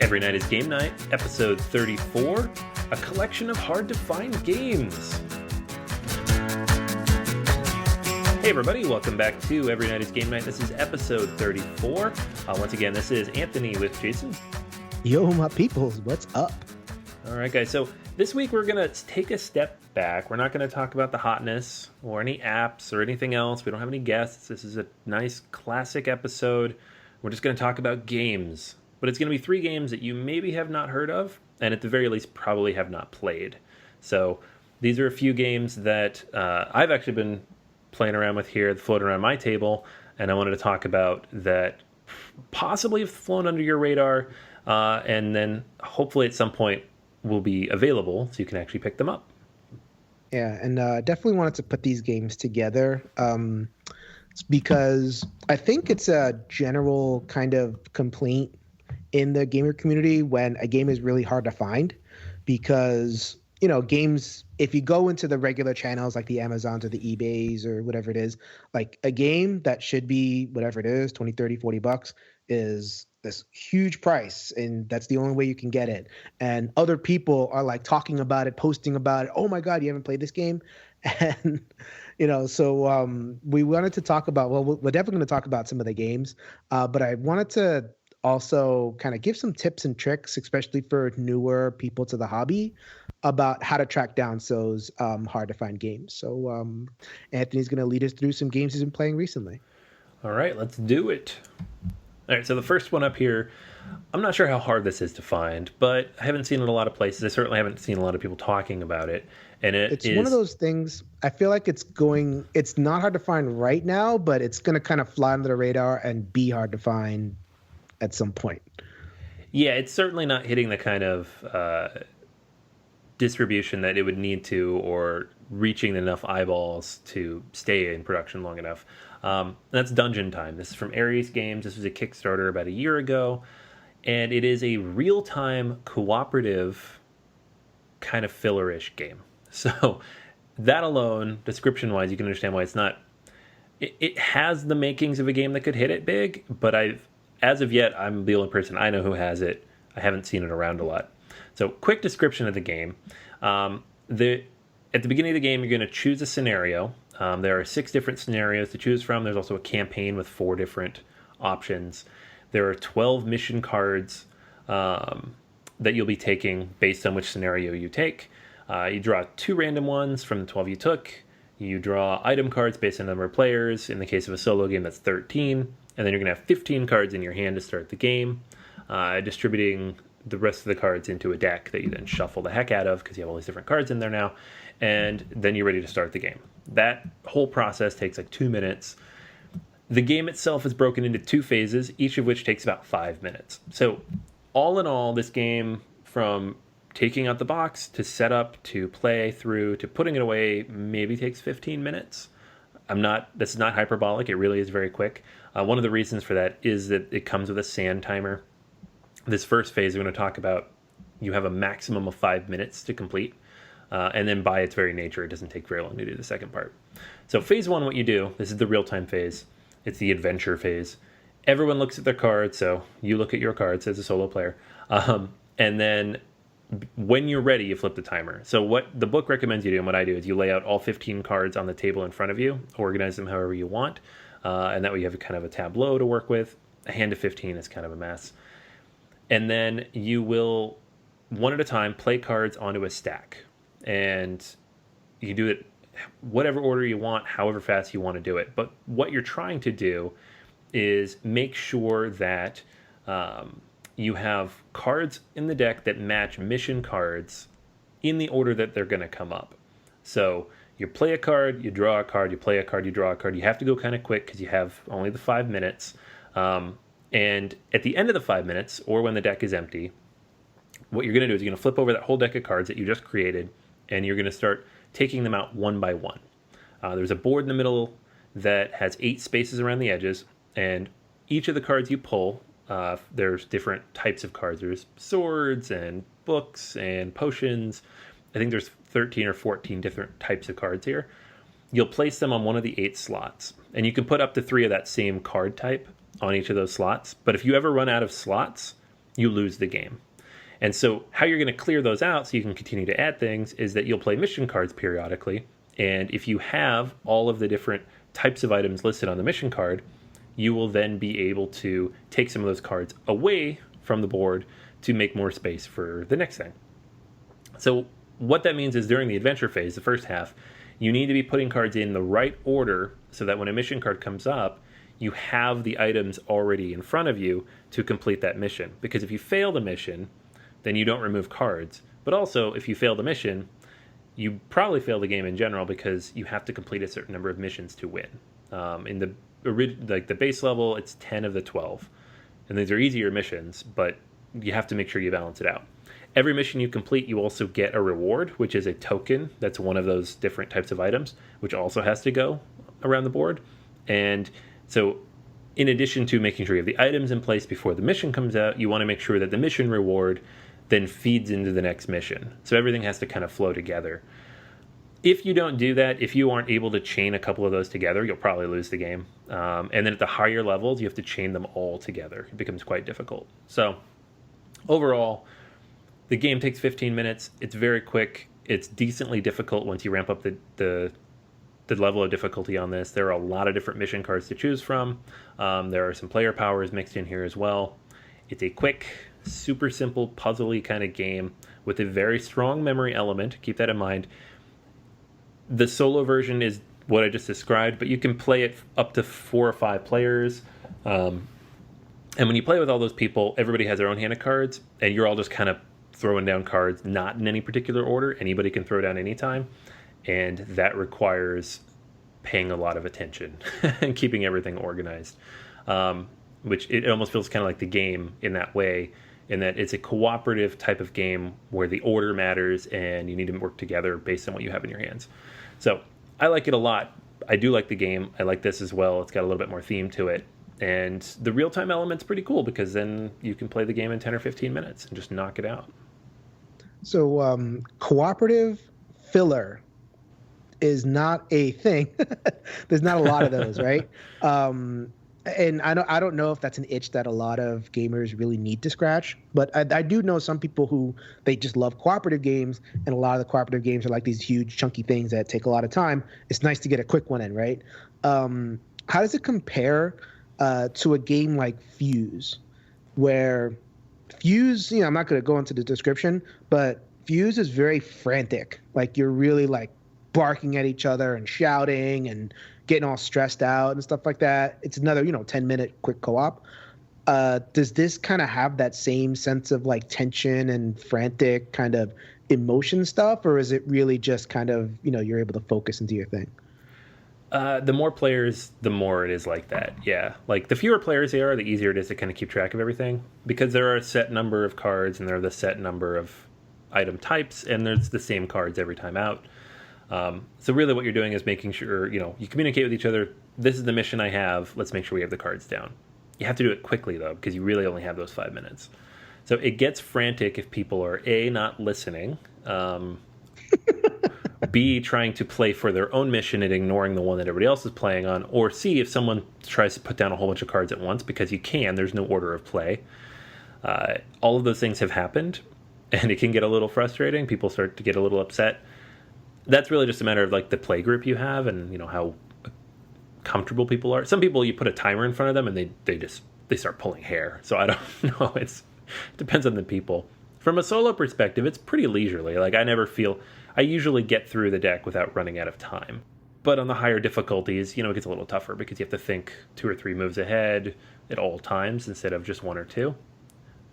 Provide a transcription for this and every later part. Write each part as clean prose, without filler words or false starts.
Every Night is Game Night, episode 34, a collection of hard-to-find games. Hey everybody, welcome back to Every Night is Game Night. This is episode 34. Once again, this is Anthony with Jason. Yo, my peoples, what's up? All right, guys, so this week we're going to take a step back. We're not going to talk about the hotness or any apps or anything else. We don't have any guests. This is a nice classic episode. We're just going to talk about games. But it's going to be 3 games that you maybe have not heard of, and at the very least probably have not played. So these are a few games that I've actually been playing around with here, floating around my table, and I wanted to talk about that possibly have flown under your radar, and then hopefully at some point will be available so you can actually pick them up. Yeah, and definitely wanted to put these games together because I think it's a general kind of complaint in the gamer community when a game is really hard to find because, you know, games, if you go into the regular channels like the Amazons or the eBays or whatever it is, like a game that should be whatever it is, 20, 30, 40 bucks is this huge price, and that's the only way you can get it. And other people are like talking about it, posting about it. Oh my God, you haven't played this game? And, you know, so we wanted to talk about, well, we're definitely going to talk about some of the games, but I wanted to also kind of give some tips and tricks, especially for newer people to the hobby, about how to track down those hard to find games. So Anthony's going to lead us through some games he's been playing recently. All right, let's do it. All right, so the first one up here, I'm not sure how hard this is to find, but I haven't seen it in a lot of places. I certainly haven't seen a lot of people talking about it. And it's one of those things, I feel like it's not hard to find right now, but it's going to kind of fly under the radar and be hard to find at some point. Yeah, it's certainly not hitting the kind of distribution that it would need to, or reaching enough eyeballs to stay in production long enough. That's Dungeon Time. This is from Ares Games. This was a Kickstarter about a year ago, and it is a real-time cooperative kind of filler-ish game. So that alone, description-wise, you can understand why it's not... It has the makings of a game that could hit it big, but as of yet, I'm the only person I know who has it. I haven't seen it around a lot. So, quick description of the game. At the beginning of the game, you're going to choose a scenario. There are 6 different scenarios to choose from. There's also a campaign with 4 different options. There are 12 mission cards that you'll be taking based on which scenario you take. You draw 2 random ones from the 12 you took. You draw item cards based on the number of players. In the case of a solo game, that's 13. And then you're going to have 15 cards in your hand to start the game, distributing the rest of the cards into a deck that you then shuffle the heck out of because you have all these different cards in there now, and then you're ready to start the game. That whole process takes like 2 minutes. The game itself is broken into 2 phases, each of which takes about 5 minutes. So all in all, this game, from taking out the box to set up to play through to putting it away, maybe takes 15 minutes. This is not hyperbolic. It really is very quick. One of the reasons for that is that it comes with a sand timer. This first phase we're going to talk about, you have a maximum of 5 minutes to complete. And then by its very nature, it doesn't take very long to do the second part. So phase 1, what you do, this is the real-time phase. It's the adventure phase. Everyone looks at their cards, so you look at your cards as a solo player. And then when you're ready, you flip the timer. So what the book recommends you do, and what I do, is you lay out all 15 cards on the table in front of you, organize them however you want, and that way you have kind of a tableau to work with. A hand of 15 is kind of a mess. And then you will, one at a time, play cards onto a stack. And you do it whatever order you want, however fast you want to do it. But what you're trying to do is make sure that you have cards in the deck that match mission cards in the order that they're going to come up. So you play a card, you draw a card, you play a card, you draw a card. You have to go kind of quick because you have only the 5 minutes. And at the end of the 5 minutes, or when the deck is empty, what you're going to do is you're going to flip over that whole deck of cards that you just created, and you're going to start taking them out one by one. There's a board in the middle that has 8 spaces around the edges, and each of the cards you pull, there's different types of cards. There's swords and books and potions. I think there's 13 or 14 different types of cards here. You'll place them on one of the 8 slots, and you can put up to 3 of that same card type on each of those slots. But if you ever run out of slots, you lose the game. And so how you're going to clear those out so you can continue to add things is that you'll play mission cards periodically. And if you have all of the different types of items listed on the mission card, you will then be able to take some of those cards away from the board to make more space for the next thing. So what that means is during the adventure phase, the first half, you need to be putting cards in the right order so that when a mission card comes up, you have the items already in front of you to complete that mission. Because if you fail the mission, then you don't remove cards. But also, if you fail the mission, you probably fail the game in general because you have to complete a certain number of missions to win. In the base level, it's 10 of the 12. And these are easier missions, but you have to make sure you balance it out. Every mission you complete, you also get a reward, which is a token. That's one of those different types of items, which also has to go around the board. And so in addition to making sure you have the items in place before the mission comes out, you want to make sure that the mission reward then feeds into the next mission. So everything has to kind of flow together. If you don't do that, if you aren't able to chain a couple of those together, you'll probably lose the game. And then at the higher levels, you have to chain them all together. It becomes quite difficult. So overall, the game takes 15 minutes. It's very quick. It's decently difficult once you ramp up the level of difficulty on this. There are a lot of different mission cards to choose from. There are some player powers mixed in here as well. It's a quick, super simple, puzzly kind of game with a very strong memory element. Keep that in mind. The solo version is what I just described, but you can play it up to 4 or 5 players. And when you play with all those people, everybody has their own hand of cards, and you're all just kind of throwing down cards, not in any particular order. Anybody can throw down anytime. And that requires paying a lot of attention and keeping everything organized, which it almost feels kind of like the game in that way, in that it's a cooperative type of game where the order matters and you need to work together based on what you have in your hands. So I like it a lot. I do like the game. I like this as well. It's got a little bit more theme to it. And the real-time element's pretty cool because then you can play the game in 10 or 15 minutes and just knock it out. So cooperative filler is not a thing. There's not a lot of those, right? And I don't know if that's an itch that a lot of gamers really need to scratch, but I do know some people who they just love cooperative games, and a lot of the cooperative games are like these huge chunky things that take a lot of time. It's nice to get a quick one in, right? How does it compare to a game like Fuse, where Fuse, I'm not going to go into the description, but Fuse is very frantic. Like you're really like barking at each other and shouting and getting all stressed out and stuff like that. It's another, 10-minute quick co-op. Does this kind of have that same sense of like tension and frantic kind of emotion stuff, or is it really just kind of, you're able to focus and do your thing? The more players, the more it is like that. Yeah. Like the fewer players they are, the easier it is to kind of keep track of everything, because there are a set number of cards and there are the set number of item types, and there's the same cards every time out. So really what you're doing is making sure, you communicate with each other. This is the mission I have. Let's make sure we have the cards down. You have to do it quickly, though, because you really only have those 5 minutes. So it gets frantic if people are, A, not listening, B, trying to play for their own mission and ignoring the one that everybody else is playing on, or C, if someone tries to put down a whole bunch of cards at once, because you can. There's no order of play. All of those things have happened, and it can get a little frustrating. People start to get a little upset. That's really just a matter of like the play group you have and how comfortable people are. Some people, you put a timer in front of them and they start pulling hair. So I don't know. It depends on the people. From a solo perspective, it's pretty leisurely. Like I usually get through the deck without running out of time. But on the higher difficulties, it gets a little tougher because you have to think 2 or 3 moves ahead at all times instead of just 1 or 2.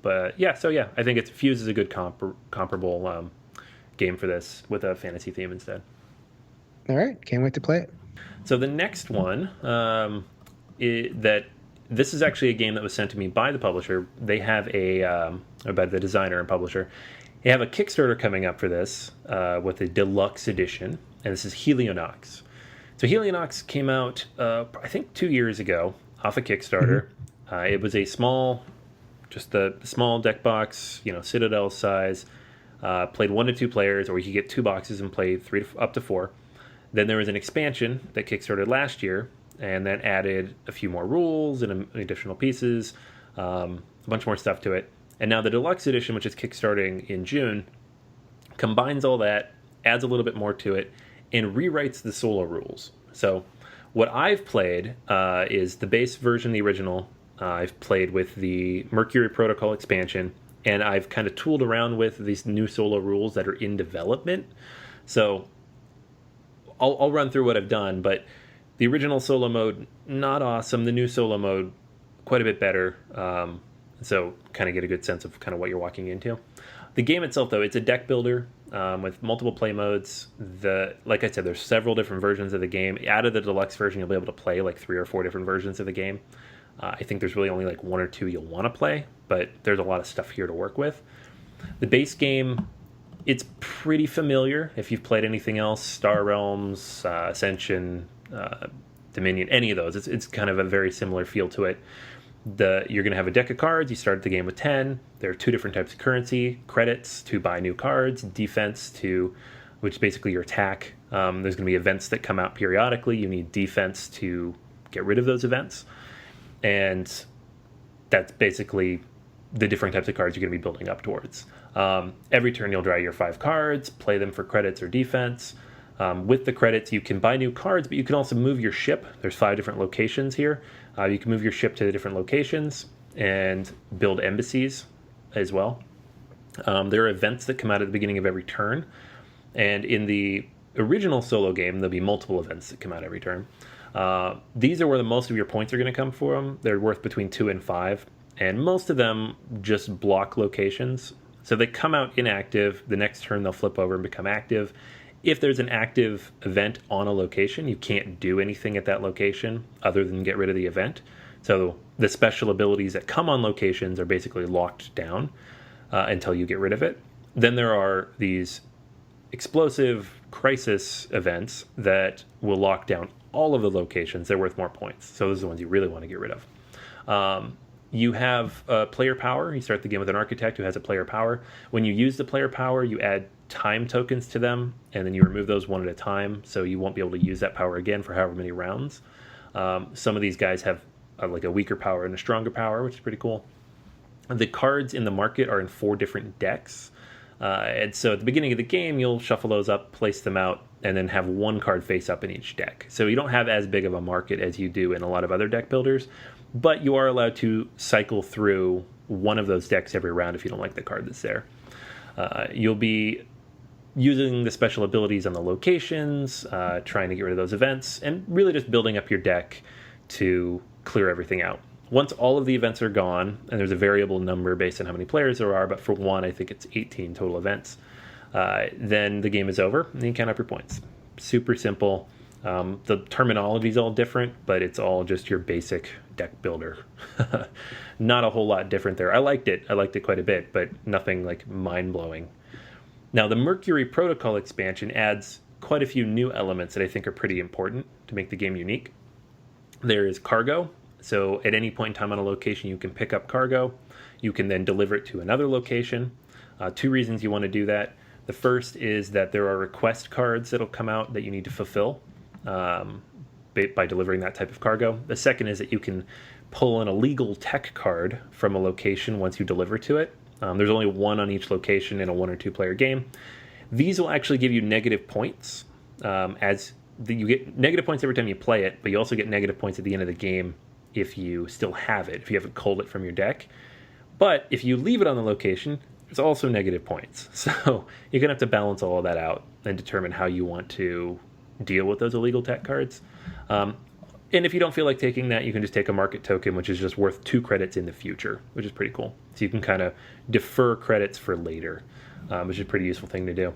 But yeah, I think Fuse is a good comparable game for this with a fantasy theme instead. All right, can't wait to play it. So the next one, this is actually a game that was sent to me by the publisher. They have by the designer and publisher. They have a Kickstarter coming up for this with a deluxe edition, and this is Helionox. So Helionox came out, I think 2 years ago, off a Kickstarter. Mm-hmm. It was a small deck box, Citadel size. Played 1 to 2 players, or you could get 2 boxes and play 3 up to 4. Then there was an expansion that kickstarted last year, and that added a few more rules and additional pieces, a bunch more stuff to it. And now the Deluxe Edition, which is kickstarting in June, combines all that, adds a little bit more to it, and rewrites the solo rules. So what I've played is the base version, the original. I've played with the Mercury Protocol expansion, and I've kind of tooled around with these new solo rules that are in development. So I'll run through what I've done, but the original solo mode, not awesome. The new solo mode, quite a bit better. So kind of get a good sense of kind of what you're walking into. The game itself, though, it's a deck builder with multiple play modes. Like I said, there's several different versions of the game. Out of the deluxe version, you'll be able to play like 3 or 4 different versions of the game. I think there's really only like 1 or 2 you'll want to play, but there's a lot of stuff here to work with. The base game, it's pretty familiar. If you've played anything else, Star Realms, Ascension, Dominion, any of those, it's kind of a very similar feel to it. You're going to have a deck of cards. You start the game with 10. There are 2 different types of currency: credits to buy new cards, defense which is basically your attack. There's going to be events that come out periodically. You need defense to get rid of those events. And that's basically the different types of cards you're going to be building up towards. Every turn you'll draw your 5 cards, play them for credits or defense. With the credits, you can buy new cards, but you can also move your ship. There's 5 different locations here. You can move your ship to the different locations and build embassies as well. There are events that come out at the beginning of every turn. And in the original solo game, there'll be multiple events that come out every turn. These are where most of your points are going to come from. They're worth between 2 and 5. And most of them just block locations. So they come out inactive. The next turn, they'll flip over and become active. If there's an active event on a location, you can't do anything at that location other than get rid of the event. So the special abilities that come on locations are basically locked down until you get rid of it. Then there are these explosive crisis events that will lock down all of the locations. They're worth more points. So those are the ones you really want to get rid of. You have player power. You start the game with an architect who has a player power. When you use the player power, you add time tokens to them, and then you remove those one at a time, so you won't be able to use that power again for however many rounds. Some of these guys have like a weaker power and a stronger power, which is pretty cool. The cards in the market are in 4 different decks. And so at the beginning of the game, you'll shuffle those up, place them out, and then have 1 card face up in each deck. So you don't have as big of a market as you do in a lot of other deck builders, but you are allowed to cycle through one of those decks every round if you don't like the card that's there. You'll be using the special abilities on the locations, trying to get rid of those events, and really just building up your deck to clear everything out. Once all of the events are gone, and there's a variable number based on how many players there are, but for one, I think it's 18 total events, then the game is over, and you count up your points. Super simple. The terminology is all different, but it's all just your basic deck builder. Not a whole lot different there. I liked it quite a bit, but nothing like mind-blowing. Now, the Mercury Protocol expansion adds quite a few new elements that I think are pretty important to make the game unique. There is cargo. So at any point in time on a location, you can pick up cargo. You can then deliver it to another location. 2 reasons you want to do that. The first is that there are request cards that'll come out that you need to fulfill by delivering that type of cargo. The second is that you can pull an illegal tech card from a location once you deliver to it. There's only 1 on each location in a 1 or 2 player game. These will actually give you negative points you get negative points every time you play it, but you also get negative points at the end of the game if you still have it, if you haven't culled it from your deck. But if you leave it on the location, it's also negative points. So you're going to have to balance all of that out and determine how you want to deal with those illegal tech cards. And if you don't feel like taking that, you can just take a market token, which is just worth 2 credits in the future, which is pretty cool. So you can kind of defer credits for later, which is a pretty useful thing to do.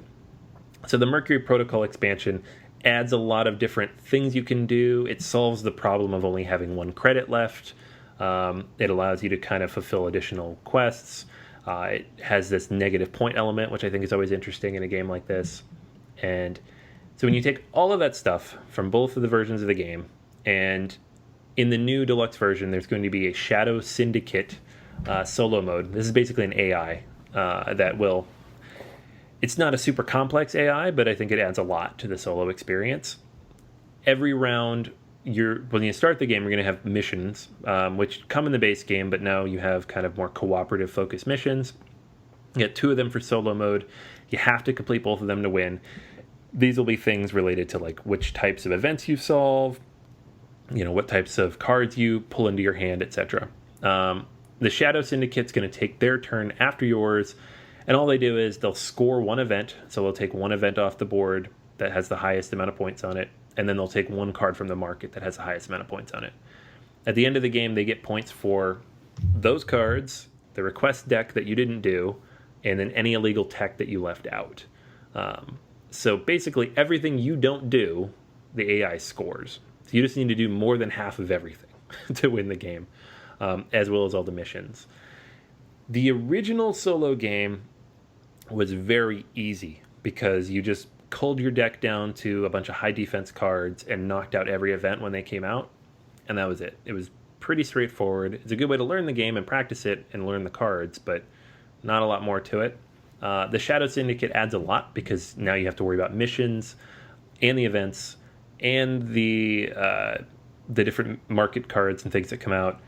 So the Mercury Protocol expansion adds a lot of different things you can do. It solves the problem of only having 1 credit left. It allows you to kind of fulfill additional quests. It has this negative point element, which I think is always interesting in a game like this. And so when you take all of that stuff from both of the versions of the game, and in the new deluxe version, there's going to be a Shadow Syndicate solo mode. This is basically an AI that will... It's not a super complex AI, but I think it adds a lot to the solo experience. Every round, when you start the game, you're going to have missions, which come in the base game, but now you have kind of more cooperative focused missions. You get 2 of them for solo mode. You have to complete both of them to win. These will be things related to like which types of events you solve, what types of cards you pull into your hand, etc. The Shadow Syndicate's going to take their turn after yours, and all they do is they'll score one event. So they'll take one event off the board that has the highest amount of points on it, and then they'll take one card from the market that has the highest amount of points on it. At the end of the game, they get points for those cards, the request deck that you didn't do, and then any illegal tech that you left out. So basically, everything you don't do, the AI scores. So you just need to do more than half of everything to win the game, as well as all the missions. The original solo game was very easy because you just culled your deck down to a bunch of high defense cards and knocked out every event when they came out, and that was it. It was pretty straightforward. It's a good way to learn the game and practice it and learn the cards, but not a lot more to it. The Shadow Syndicate adds a lot because now you have to worry about missions and the events and the different market cards and things that come out,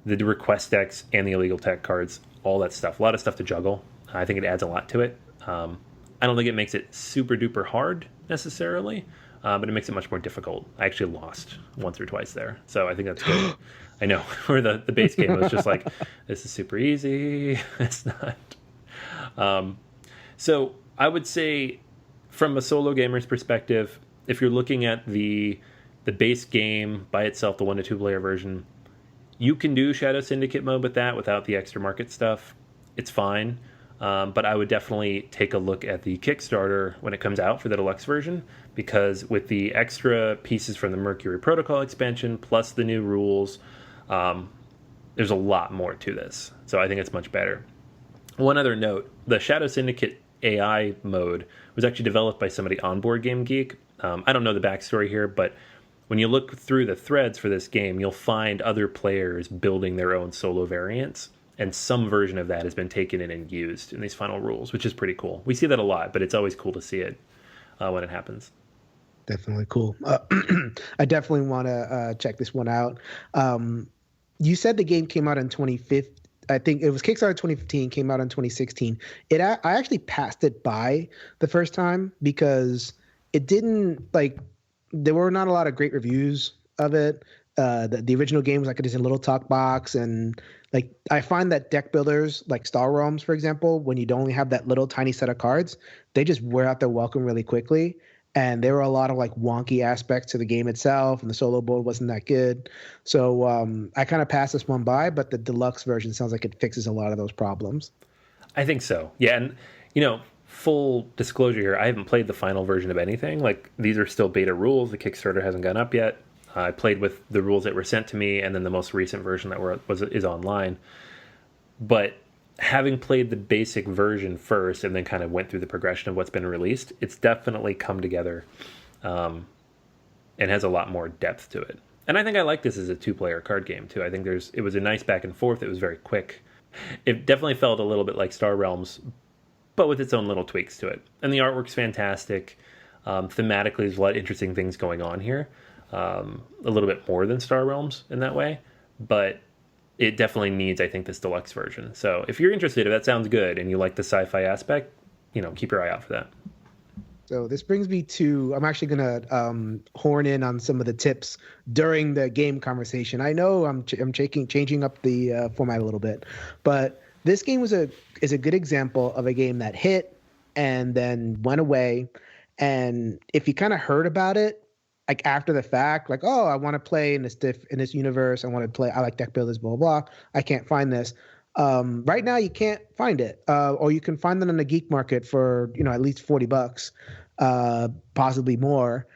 the request decks and the illegal tech cards, all that stuff. A lot of stuff to juggle. I think it adds a lot to it. I don't think it makes it super duper hard necessarily, but it makes it much more difficult. I actually lost once or twice there, so I think that's good. I know, where the base game was just like, this is super easy. It's not. So I would say, from a solo gamer's perspective, if you're looking at the base game by itself, the 1 to 2 player version, you can do Shadow Syndicate mode with that without the extra market stuff. It's fine. But I would definitely take a look at the Kickstarter when it comes out for the deluxe version, because with the extra pieces from the Mercury Protocol expansion plus the new rules, there's a lot more to this. So I think it's much better. One other note, the Shadow Syndicate AI mode was actually developed by somebody on Board Game Geek. I don't know the backstory here, but when you look through the threads for this game, you'll find other players building their own solo variants. And some version of that has been taken in and used in these final rules, which is pretty cool. We see that a lot, but it's always cool to see it when it happens. Definitely cool. I definitely want to check this one out. You said the game came out in 2015. I think it was Kickstarter 2015, came out in 2016. I actually passed it by the first time because it didn't, there were not a lot of great reviews of it. The original game was just a little talk box, and I find that deck builders like Star Realms, for example, when you only have that little tiny set of cards, they just wear out their welcome really quickly. And there were a lot of wonky aspects to the game itself, and the solo board wasn't that good. So I kind of passed this one by, but the deluxe version sounds like it fixes a lot of those problems. I think so. Yeah, and full disclosure here, I haven't played the final version of anything. These are still beta rules. The Kickstarter hasn't gone up yet. I played with the rules that were sent to me, and then the most recent version that is online. But having played the basic version first, and then kind of went through the progression of what's been released, it's definitely come together, and has a lot more depth to it. And I think I like this as a 2-player card game too. I think it was a nice back and forth. It was very quick. It definitely felt a little bit like Star Realms, but with its own little tweaks to it. And the artwork's fantastic. Thematically, there's a lot of interesting things going on here. A little bit more than Star Realms in that way, but it definitely needs, I think, this deluxe version. So if you're interested, if that sounds good and you like the sci-fi aspect, keep your eye out for that. So this brings me to, I'm actually going to horn in on some of the tips during the game conversation. I know I'm changing up the format a little bit, but this game is a good example of a game that hit and then went away. And if you kind of heard about it, after the fact, oh, I want to play in this universe. I like deck builders, blah, blah, blah. I can't find this. Right now you can't find it. Or you can find them in the geek market for, at least $40, possibly more,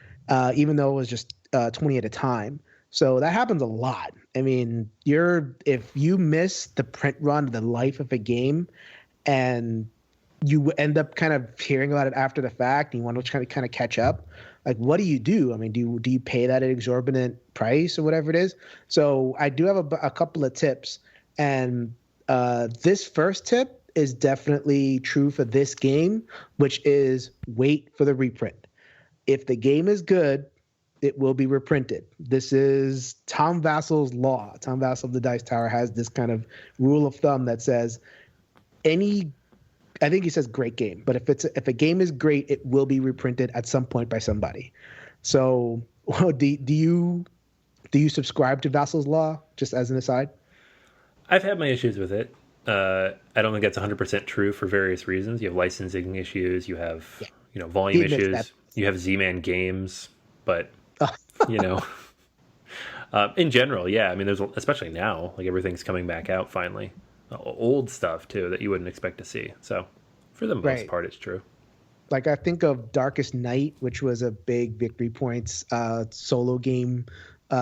even though it was just 20 at a time. So that happens a lot. I mean, if you miss the print run of the life of a game and you end up kind of hearing about it after the fact and you want to kind of catch up, what do you do? I mean, do you pay that an exorbitant price or whatever it is? So I do have a couple of tips, and this first tip is definitely true for this game, which is wait for the reprint. If the game is good, it will be reprinted. This is Tom Vassel's law. Tom Vassell of the Dice Tower has this kind of rule of thumb that says any, I think he says great game, but if a game is great, it will be reprinted at some point by somebody. So do you subscribe to Vassel's law? Just as an aside. I've had my issues with it. I don't think that's 100% true for various reasons. You have licensing issues, you have, Yeah, volume he admits that. issues, you have Z-Man games, but, you know, in general, yeah. I mean, there's, especially now, like everything's coming back out finally. Old stuff, too, that you wouldn't expect to see. So, for the most Right. part, it's true. Like I think of Darkest Night, which was a big Victory Points solo game.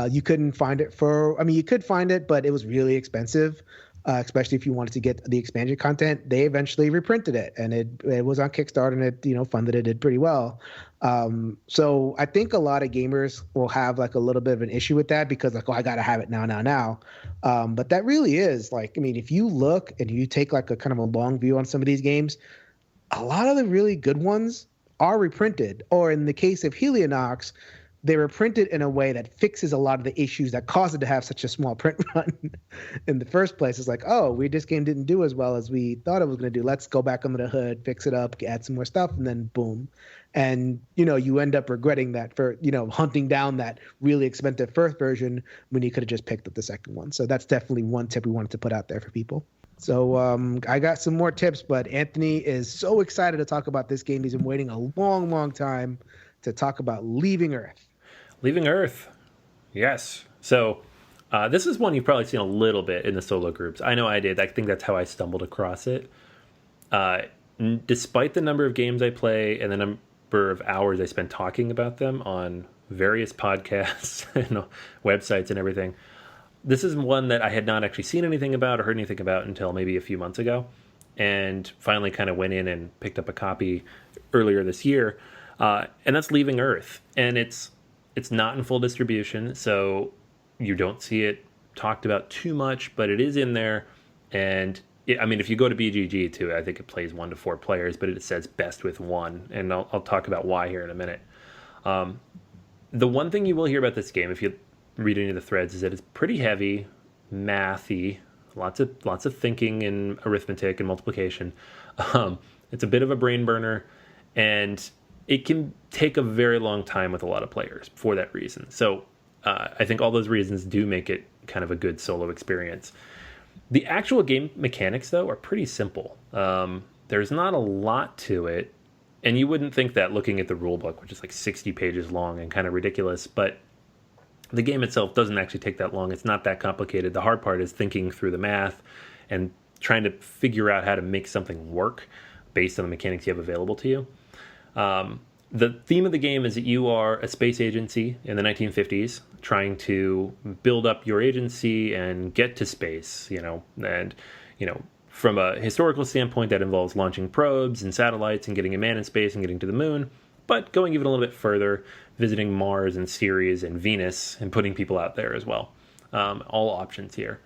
You couldn't find it for, I mean, you could find it, but it was really expensive, especially if you wanted to get the expansion content. They eventually reprinted it, and it was on Kickstarter, and it funded it, did pretty well. So I think a lot of gamers will have like a little bit of an issue with that because like, oh, I gotta have it now, now, now. But that really is like, I mean, if you look and you take like a kind of a long view on some of these games, a lot of the really good ones are reprinted, or in the case of Helionox, they were printed in a way that fixes a lot of the issues that caused it to have such a small print run in the first place. It's like, oh, this game didn't do as well as we thought it was going to do. Let's go back under the hood, fix it up, add some more stuff, and then boom. And, you end up regretting that for, hunting down that really expensive first version when you could have just picked up the second one. So that's definitely one tip we wanted to put out there for people. So I got some more tips, but Anthony is so excited to talk about this game. He's been waiting a long, long time to talk about Leaving Earth. Leaving Earth. Yes. So, this is one you've probably seen a little bit in the solo groups. I know I did. I think that's how I stumbled across it. Despite the number of games I play and the number of hours I spend talking about them on various podcasts and websites and everything, this is one that I had not actually seen anything about or heard anything about until maybe a few months ago, and finally kind of went in and picked up a copy earlier this year, and that's Leaving Earth. And it's not in full distribution, so you don't see it talked about too much, but it is in there. And I mean, if you go to BGG too, I think it plays 1 to 4 players, but it says best with 1, and I'll talk about why here in a minute. The one thing you will hear about this game, if you read any of the threads, is that it's pretty heavy, mathy, lots of thinking and arithmetic and multiplication. It's a bit of a brain burner, and it can take a very long time with a lot of players for that reason. So I think all those reasons do make it kind of a good solo experience. The actual game mechanics, though, are pretty simple. There's not a lot to it, and you wouldn't think that looking at the rulebook, which is like 60 pages long and kind of ridiculous, but the game itself doesn't actually take that long. It's not that complicated. The hard part is thinking through the math and trying to figure out how to make something work based on the mechanics you have available to you. The theme of the game is that you are a space agency in the 1950s trying to build up your agency and get to space, and, from a historical standpoint, that involves launching probes and satellites and getting a man in space and getting to the moon, but going even a little bit further, visiting Mars and Ceres and Venus and putting people out there as well. All options here.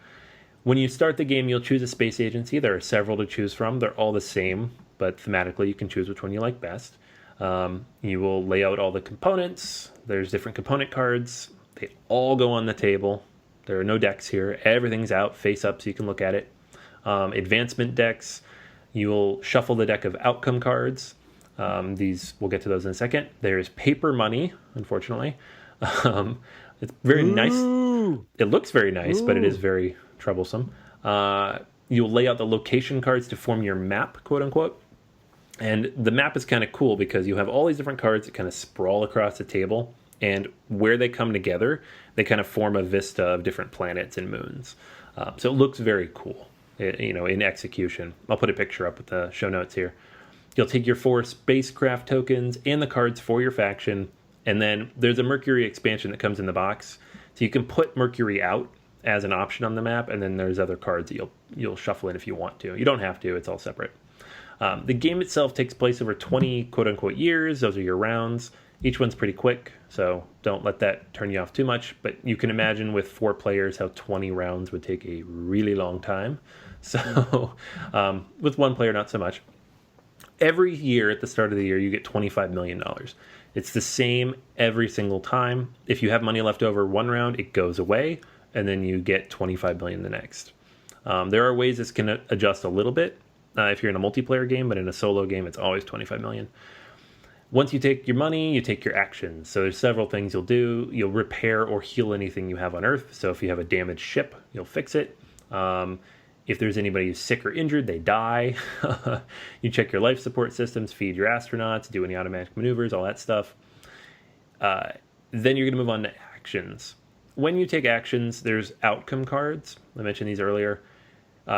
When you start the game, you'll choose a space agency. There are several to choose from. They're all the same, but thematically you can choose which one you like best. You will lay out all the components. There's different component cards. They all go on the table. There are no decks here. Everything's out face up so you can look at it. Advancement decks. You'll shuffle the deck of outcome cards. These, we'll get to those in a second. There's paper money, unfortunately. It's very nice. It looks very nice, but it is very troublesome. You'll lay out the location cards to form your map, quote unquote. And the map is kind of cool because you have all these different cards that kind of sprawl across the table, and where they come together, they kind of form a vista of different planets and moons. So it looks very cool, in execution. I'll put a picture up with the show notes here. You'll take your 4 spacecraft tokens and the cards for your faction, and then there's a Mercury expansion that comes in the box. So you can put Mercury out as an option on the map, and then there's other cards that you'll shuffle in if you want to. You don't have to, it's all separate. The game itself takes place over 20 quote-unquote years. Those are your rounds. Each one's pretty quick, so don't let that turn you off too much. But you can imagine with 4 players how 20 rounds would take a really long time. So with 1 player, not so much. Every year at the start of the year, you get $25 million. It's the same every single time. If you have money left over one round, it goes away, and then you get 25 million the next. There are ways this can adjust a little bit if you're in a multiplayer game, but in a solo game, it's always 25 million. Once you take your money, you take your actions. So there's several things you'll do. You'll repair or heal anything you have on Earth. So if you have a damaged ship, you'll fix it. If there's anybody who's sick or injured, they die. You check your life support systems, feed your astronauts, do any automatic maneuvers, all that stuff. Then you're going to move on to actions. When you take actions, there's outcome cards. I mentioned these earlier.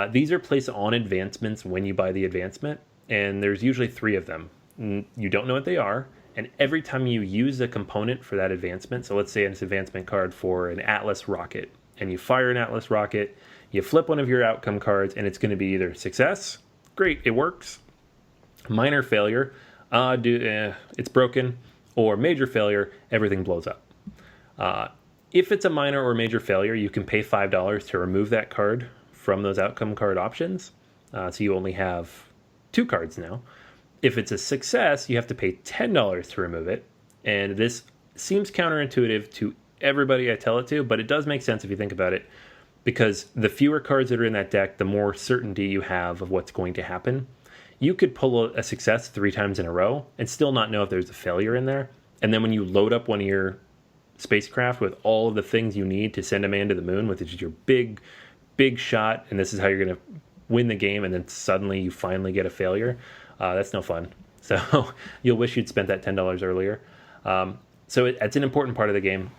These are placed on advancements when you buy the advancement, and there's usually 3 of them. You don't know what they are, and every time you use a component for that advancement, so let's say it's an advancement card for an Atlas rocket, and you fire an Atlas rocket, you flip one of your outcome cards, and it's going to be either success, great, it works, minor failure, it's broken, or major failure, everything blows up. If it's a minor or major failure, you can pay $5 to remove that card from those outcome card options. So you only have 2 cards now. If it's a success, you have to pay $10 to remove it. And this seems counterintuitive to everybody I tell it to, but it does make sense if you think about it, because the fewer cards that are in that deck, the more certainty you have of what's going to happen. You could pull a success 3 times in a row and still not know if there's a failure in there. And then when you load up one of your spacecraft with all of the things you need to send a man to the moon, which is your big shot, and this is how you're going to win the game, and then suddenly you finally get a failure, that's no fun. So you'll wish you'd spent that $10 earlier. So it's an important part of the game,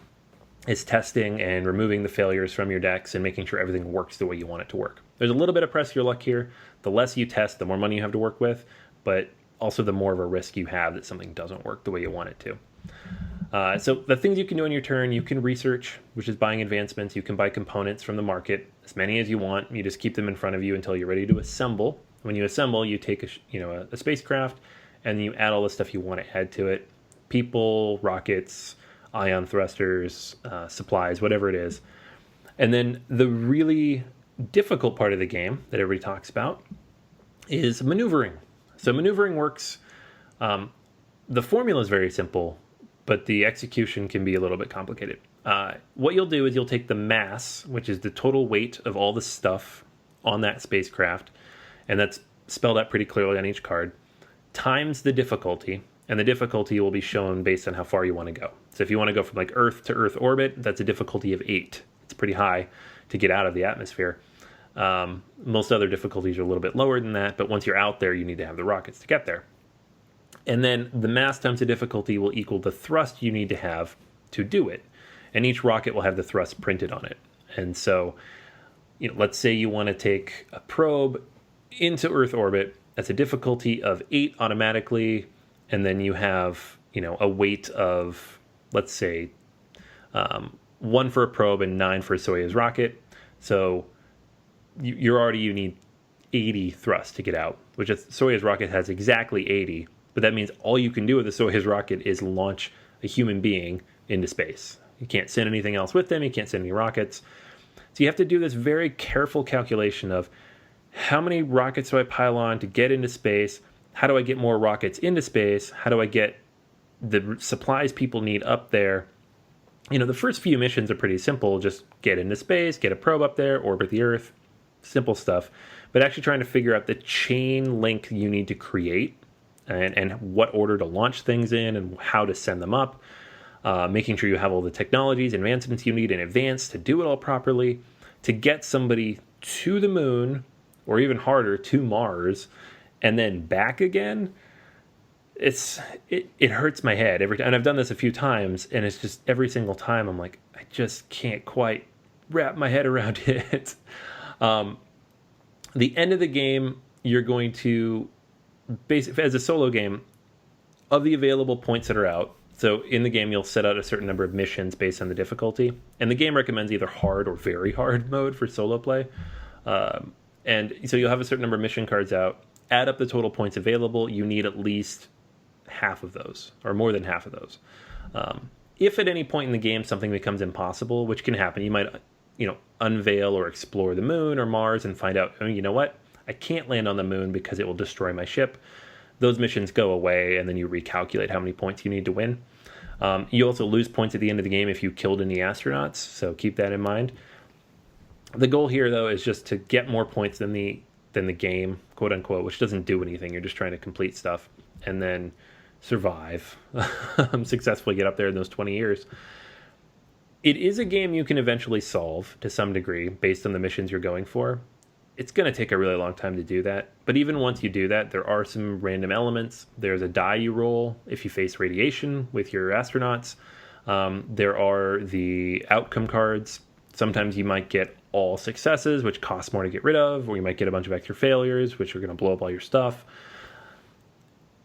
is testing and removing the failures from your decks and making sure everything works the way you want it to work. There's a little bit of press your luck here. The less you test, the more money you have to work with, but also the more of a risk you have that something doesn't work the way you want it to. So the things you can do on your turn, you can research, which is buying advancements. You can buy components from the market, as many as you want. You just keep them in front of you until you're ready to assemble. When you assemble, you take a spacecraft, and you add all the stuff you want to add to it: people, rockets, ion thrusters, supplies, whatever it is. And then the really difficult part of the game that everybody talks about is maneuvering. So maneuvering works. The formula is very simple, but the execution can be a little bit complicated. What you'll do is you'll take the mass, which is the total weight of all the stuff on that spacecraft, and that's spelled out pretty clearly on each card, times the difficulty, and the difficulty will be shown based on how far you want to go. So if you want to go from like Earth to Earth orbit, that's a difficulty of 8. It's pretty high to get out of the atmosphere. Most other difficulties are a little bit lower than that, but once you're out there, you need to have the rockets to get there. And then the mass times the difficulty will equal the thrust you need to have to do it. And each rocket will have the thrust printed on it. And so, let's say you want to take a probe into Earth orbit. That's a difficulty of 8 automatically. And then you have, a weight of, let's say, 1 for a probe and 9 for a Soyuz rocket. So you need 80 thrust to get out, which a Soyuz rocket has exactly 80. But that means all you can do with a Soyuz rocket is launch a human being into space. You can't send anything else with them. You can't send any rockets. So you have to do this very careful calculation of how many rockets do I pile on to get into space? How do I get more rockets into space? How do I get the supplies people need up there? The first few missions are pretty simple. Just get into space, get a probe up there, orbit the Earth, simple stuff. But actually trying to figure out the chain link you need to create and what order to launch things in and how to send them up, making sure you have all the technologies, advancements you need in advance to do it all properly, to get somebody to the moon, or even harder, to Mars, and then back again. It hurts my head every time. And I've done this a few times, and it's just every single time I'm like, I just can't quite wrap my head around it. The end of the game, you're going to, basically, as a solo game, of the available points that are out. So in the game, you'll set out a certain number of missions based on the difficulty. And the game recommends either hard or very hard mode for solo play. And so you'll have a certain number of mission cards out. Add up the total points available. You need at least half of those, or more than half of those. If at any point in the game something becomes impossible, which can happen, you might unveil or explore the moon or Mars and find out, you know what? I can't land on the moon because it will destroy my ship. those missions go away, and then you recalculate how many points you need to win. You also lose points at the end of the game if you killed any astronauts, so keep that in mind. The goal here, though, is just to get more points than the game, quote unquote, which doesn't do anything. You're just trying to complete stuff and then survive, successfully get up there in those 20 years. It is a game you can eventually solve to some degree based on the missions you're going for. It's going to take a really long time to do that. But even once you do that, there are some random elements. There's a die you roll if you face radiation with your astronauts. There are the outcome cards. Sometimes you might get all successes, which cost more to get rid of, or you might get a bunch of extra failures, which are going to blow up all your stuff.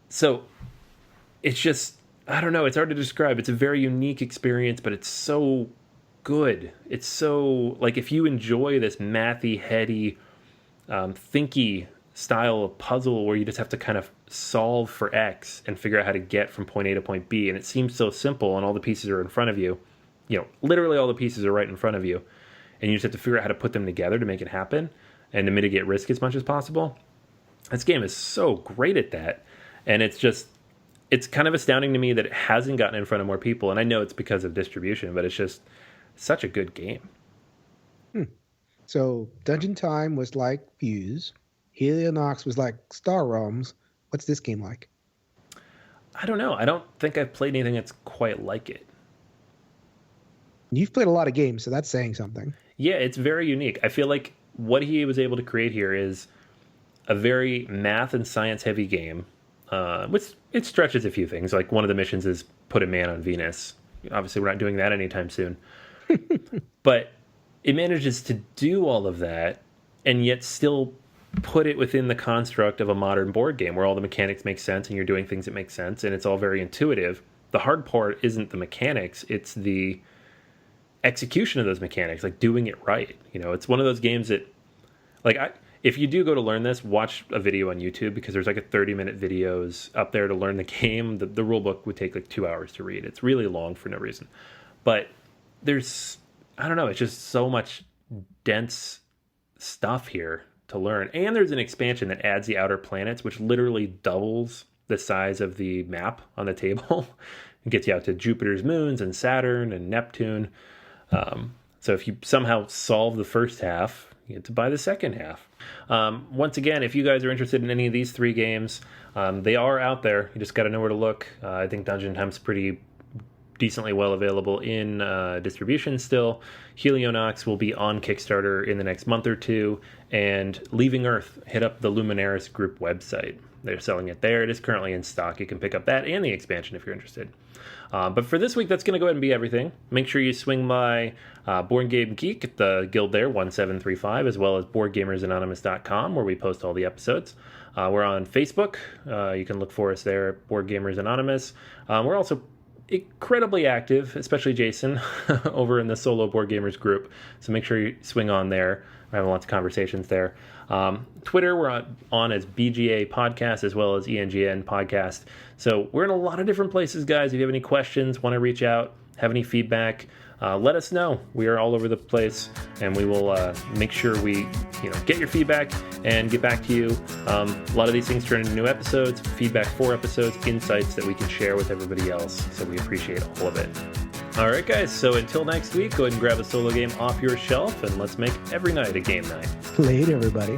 So it's just, I don't know, it's hard to describe. It's a very unique experience, but it's so good. It's so, like, if you enjoy this mathy, heady, thinky style of puzzle where you just have to kind of solve for X and figure out how to get from point A to point B, and it seems so simple and all the pieces are in front of you, literally all the pieces are right in front of you, and you just have to figure out how to put them together to make it happen and to mitigate risk as much as possible. This game is so great at that, and it's kind of astounding to me that it hasn't gotten in front of more people, and I know it's because of distribution, but it's just such a good game. So Dungeon Time was like Fuse. Helionox was like Star Realms. What's this game like? I don't know. I don't think I've played anything that's quite like it. You've played a lot of games, so that's saying something. Yeah, it's very unique. I feel like what he was able to create here is a very math and science heavy game, which it stretches a few things. Like one of the missions is put a man on Venus. Obviously, we're not doing that anytime soon. But it manages to do all of that and yet still put it within the construct of a modern board game where all the mechanics make sense and you're doing things that make sense and it's all very intuitive. The hard part isn't the mechanics, it's the execution of those mechanics, like doing it right. It's one of those games that, if you do go to learn this, watch a video on YouTube, because there's like a 30-minute videos up there to learn the game. The rule book would take like 2 hours to read. It's really long for no reason. But there's, I don't know, it's just so much dense stuff here to learn. And there's an expansion that adds the outer planets, which literally doubles the size of the map on the table. It gets you out to Jupiter's moons and Saturn and Neptune. So if you somehow solve the first half, you get to buy the second half. Once again, if you guys are interested in any of these 3 games, they are out there. You just got to know where to look. I think Dungeon Time's pretty decently well available in distribution still. Helionox will be on Kickstarter in the next month or 2, and Leaving Earth, hit up the Luminaris group website. They're selling it there. It is currently in stock. You can pick up that and the expansion if you're interested. But for this week, that's going to go ahead and be everything. Make sure you swing by Board Game Geek at the guild there, 1735, as well as BoardGamersAnonymous.com, where we post all the episodes. We're on Facebook. You can look for us there at Board Gamers Anonymous. We're also incredibly active, especially Jason, over in the Solo Board Gamers group. So make sure you swing on there. We're having lots of conversations there. Twitter, we're on as BGA Podcast, as well as ENGN Podcast. So we're in a lot of different places, guys. If you have any questions, want to reach out, have any feedback, let us know. We are all over the place, and we will make sure we get your feedback and get back to you. A lot of these things turn into new episodes, feedback for episodes, insights that we can share with everybody else. So we appreciate all of it. All right, guys. So until next week, go ahead and grab a solo game off your shelf, and let's make every night a game night. Later, everybody.